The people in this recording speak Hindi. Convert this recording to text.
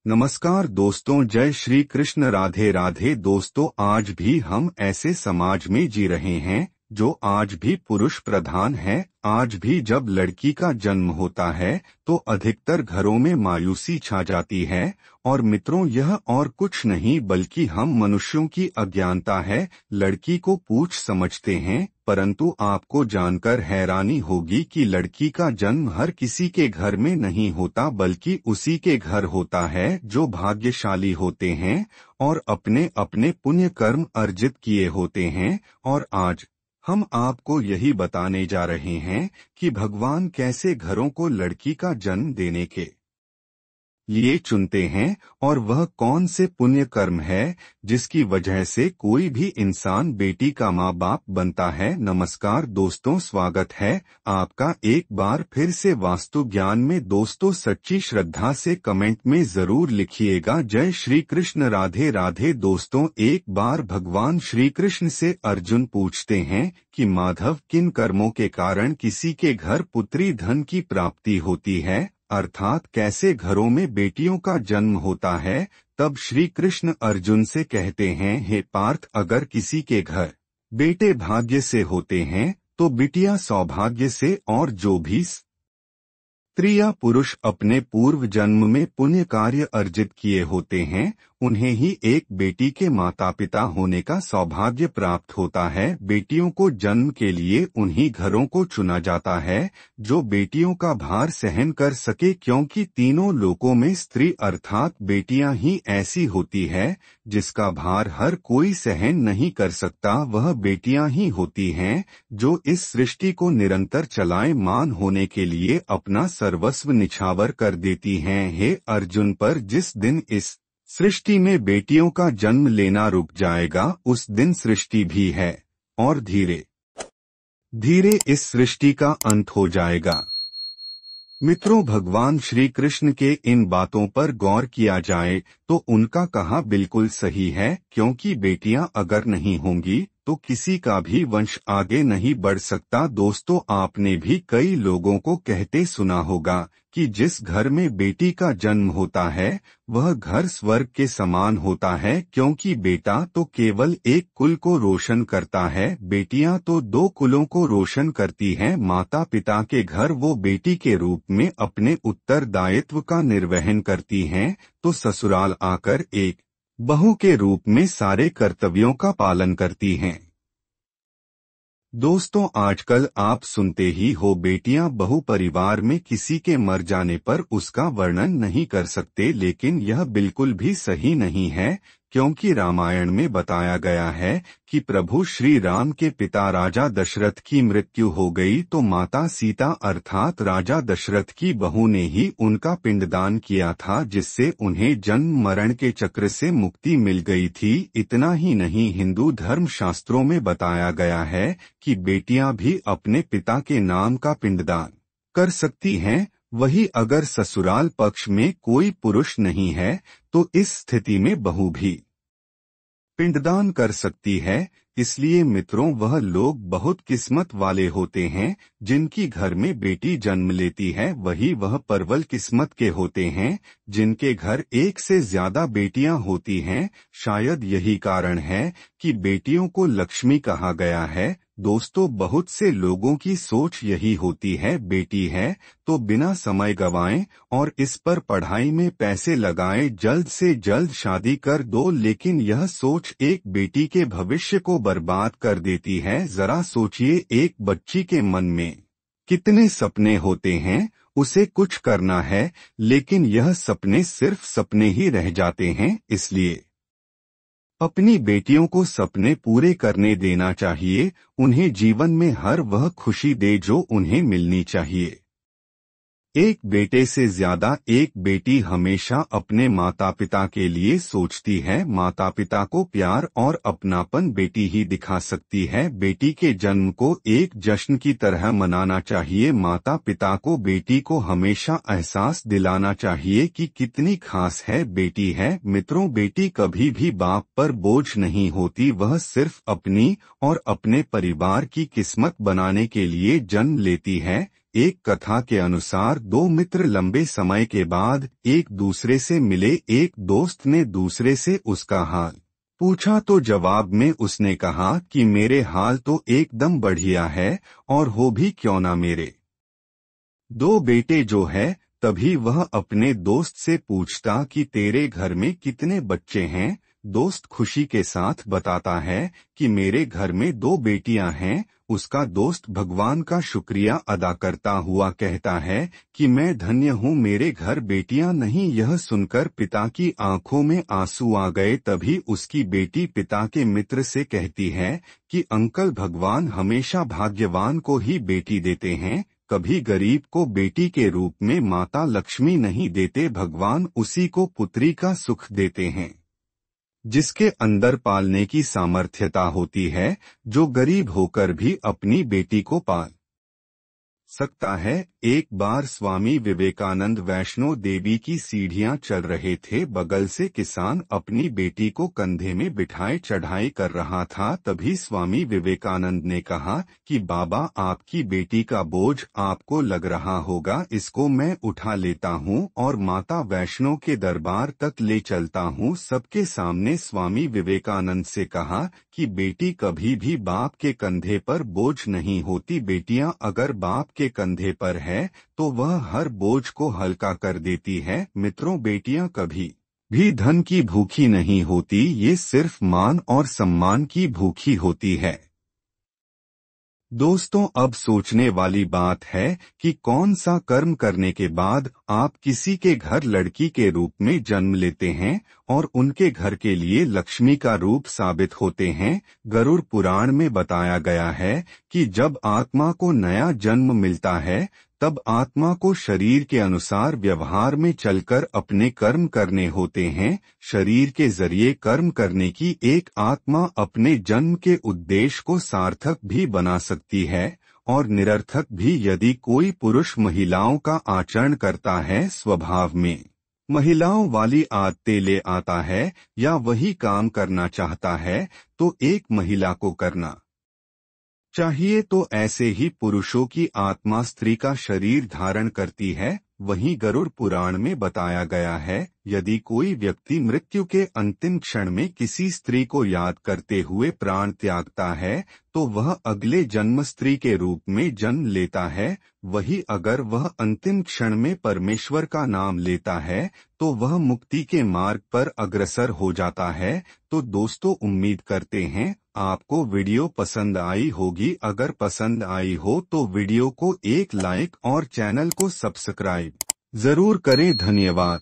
नमस्कार दोस्तों, जय श्री कृष्ण, राधे राधे। दोस्तों, आज भी हम ऐसे समाज में जी रहे हैं जो आज भी पुरुष प्रधान है। आज भी जब लड़की का जन्म होता है तो अधिकतर घरों में मायूसी छा जाती है। और मित्रों, यह और कुछ नहीं बल्कि हम मनुष्यों की अज्ञानता है। लड़की को पूछ समझते हैं, परंतु आपको जानकर हैरानी होगी कि लड़की का जन्म हर किसी के घर में नहीं होता, बल्कि उसी के घर होता है जो भाग्यशाली होते हैं और अपने अपने पुण्य कर्म अर्जित किए होते हैं। और आज हम आपको यही बताने जा रहे हैं कि भगवान कैसे घरों को लड़की का जन्म देने के लिए चुनते हैं और वह कौन से पुण्य कर्म है जिसकी वजह से कोई भी इंसान बेटी का माँ बाप बनता है। नमस्कार दोस्तों, स्वागत है आपका एक बार फिर से वास्तु ज्ञान में। दोस्तों, सच्ची श्रद्धा से कमेंट में जरूर लिखिएगा जय श्री कृष्ण, राधे राधे। दोस्तों, एक बार भगवान श्री कृष्ण से अर्जुन पूछते हैं कि माधव, किन कर्मों के कारण किसी के घर पुत्री धन की प्राप्ति होती है, अर्थात कैसे घरों में बेटियों का जन्म होता है। तब श्री कृष्ण अर्जुन से कहते हैं, हे पार्थ, अगर किसी के घर बेटे भाग्य से होते हैं तो बिटिया सौभाग्य से, और जो भी स्त्री या पुरुष अपने पूर्व जन्म में पुण्य कार्य अर्जित किए होते हैं उन्हें ही एक बेटी के माता पिता होने का सौभाग्य प्राप्त होता है। बेटियों को जन्म के लिए उन्हीं घरों को चुना जाता है जो बेटियों का भार सहन कर सके, क्योंकि तीनों लोकों में स्त्री अर्थात बेटियां ही ऐसी होती है जिसका भार हर कोई सहन नहीं कर सकता। वह बेटियां ही होती हैं जो इस सृष्टि को निरंतर चलायमान होने के लिए अपना सर्वस्व निछावर कर देती हैं। हे अर्जुन, पर जिस दिन इस सृष्टि में बेटियों का जन्म लेना रुक जाएगा उस दिन सृष्टि भी है और धीरे धीरे इस सृष्टि का अंत हो जाएगा। मित्रों, भगवान श्री कृष्ण के इन बातों पर गौर किया जाए तो उनका कहा बिल्कुल सही है, क्योंकि बेटियां अगर नहीं होंगी तो किसी का भी वंश आगे नहीं बढ़ सकता। दोस्तों, आपने भी कई लोगों को कहते सुना होगा कि जिस घर में बेटी का जन्म होता है वह घर स्वर्ग के समान होता है, क्योंकि बेटा तो केवल एक कुल को रोशन करता है, बेटियां तो दो कुलों को रोशन करती हैं। माता पिता के घर वो बेटी के रूप में अपने उत्तरदायित्व का निर्वहन करती हैं, तो ससुराल आकर एक बहू के रूप में सारे कर्तव्यों का पालन करती हैं। दोस्तों, आजकल आप सुनते ही हो, बेटियां बहु परिवार में किसी के मर जाने पर उसका वर्णन नहीं कर सकते, लेकिन यह बिल्कुल भी सही नहीं है, क्योंकि रामायण में बताया गया है कि प्रभु श्री राम के पिता राजा दशरथ की मृत्यु हो गई तो माता सीता अर्थात राजा दशरथ की बहू ने ही उनका पिंडदान किया था, जिससे उन्हें जन्म मरण के चक्र से मुक्ति मिल गई थी। इतना ही नहीं, हिंदू धर्म शास्त्रों में बताया गया है कि बेटियां भी अपने पिता के नाम का पिंडदान कर सकती हैं। वही अगर ससुराल पक्ष में कोई पुरुष नहीं है तो इस स्थिति में बहू भी पिंडदान कर सकती है। इसलिए मित्रों, वह लोग बहुत किस्मत वाले होते हैं जिनकी घर में बेटी जन्म लेती है, वही वह परवल किस्मत के होते हैं जिनके घर एक से ज्यादा बेटियां होती हैं। शायद यही कारण है कि बेटियों को लक्ष्मी कहा गया है। दोस्तों, बहुत से लोगों की सोच यही होती है, बेटी है तो बिना समय गवाएं और इस पर पढ़ाई में पैसे लगाएं, जल्द से जल्द शादी कर दो। लेकिन यह सोच एक बेटी के भविष्य को बर्बाद कर देती है। जरा सोचिए, एक बच्ची के मन में कितने सपने होते हैं, उसे कुछ करना है लेकिन यह सपने सिर्फ सपने ही रह जाते हैं। इसलिए अपनी बेटियों को सपने पूरे करने देना चाहिए, उन्हें जीवन में हर वह खुशी दे जो उन्हें मिलनी चाहिए। एक बेटे से ज्यादा एक बेटी हमेशा अपने माता पिता के लिए सोचती है। माता पिता को प्यार और अपनापन बेटी ही दिखा सकती है। बेटी के जन्म को एक जश्न की तरह मनाना चाहिए। माता पिता को बेटी को हमेशा एहसास दिलाना चाहिए कि कितनी खास है बेटी है। मित्रों, बेटी कभी भी बाप पर बोझ नहीं होती, वह सिर्फ अपनी और अपने परिवार की किस्मत बनाने के लिए जन्म लेती है। एक कथा के अनुसार दो मित्र लंबे समय के बाद एक दूसरे से मिले। एक दोस्त ने दूसरे से उसका हाल पूछा तो जवाब में उसने कहा कि मेरे हाल तो एकदम बढ़िया है, और हो भी क्यों ना मेरे दो बेटे जो है। तभी वह अपने दोस्त से पूछता कि तेरे घर में कितने बच्चे हैं। दोस्त खुशी के साथ बताता है कि मेरे घर में दो बेटियां हैं। उसका दोस्त भगवान का शुक्रिया अदा करता हुआ कहता है कि मैं धन्य हूँ, मेरे घर बेटियां नहीं। यह सुनकर पिता की आंखों में आंसू आ गए। तभी उसकी बेटी पिता के मित्र से कहती है कि अंकल, भगवान हमेशा भाग्यवान को ही बेटी देते हैं, कभी गरीब को बेटी के रूप में माता लक्ष्मी नहीं देते। भगवान उसी को पुत्री का सुख देते हैं जिसके अंदर पालने की सामर्थ्यता होती है, जो गरीब होकर भी अपनी बेटी को पाल सकता है। एक बार स्वामी विवेकानंद वैष्णो देवी की सीढ़ियां चढ़ रहे थे। बगल से किसान अपनी बेटी को कंधे में बिठाए चढ़ाई कर रहा था। तभी स्वामी विवेकानंद ने कहा कि बाबा, आपकी बेटी का बोझ आपको लग रहा होगा, इसको मैं उठा लेता हूँ और माता वैष्णो के दरबार तक ले चलता हूँ। सबके सामने स्वामी विवेकानंद से कहा कि बेटी कभी भी बाप के कंधे पर बोझ नहीं होती। बेटियां अगर बाप के कंधे पर है तो वह हर बोझ को हल्का कर देती है। मित्रों, बेटियां कभी भी धन की भूखी नहीं होती, ये सिर्फ मान और सम्मान की भूखी होती है। दोस्तों, अब सोचने वाली बात है कि कौन सा कर्म करने के बाद आप किसी के घर लड़की के रूप में जन्म लेते हैं और उनके घर के लिए लक्ष्मी का रूप साबित होते हैं। गरुड़ पुराण में बताया गया है कि जब आत्मा को नया जन्म मिलता है तब आत्मा को शरीर के अनुसार व्यवहार में चलकर अपने कर्म करने होते हैं। शरीर के जरिए कर्म करने की एक आत्मा अपने जन्म के उद्देश्य को सार्थक भी बना सकती है और निरर्थक भी। यदि कोई पुरुष महिलाओं का आचरण करता है, स्वभाव में महिलाओं वाली आदतें ले आता है या वही काम करना चाहता है, तो एक महिला को करना चाहिए। तो ऐसे ही पुरुषों की आत्मा स्त्री का शरीर धारण करती है। वहीं गरुड़ पुराण में बताया गया है, यदि कोई व्यक्ति मृत्यु के अंतिम क्षण में किसी स्त्री को याद करते हुए प्राण त्यागता है तो वह अगले जन्म स्त्री के रूप में जन्म लेता है। वही अगर वह अंतिम क्षण में परमेश्वर का नाम लेता है तो वह मुक्ति के मार्ग पर अग्रसर हो जाता है। तो दोस्तों, उम्मीद करते हैं आपको वीडियो पसंद आई होगी। अगर पसंद आई हो तो वीडियो को एक लाइक और चैनल को सब्सक्राइब जरूर करें। धन्यवाद।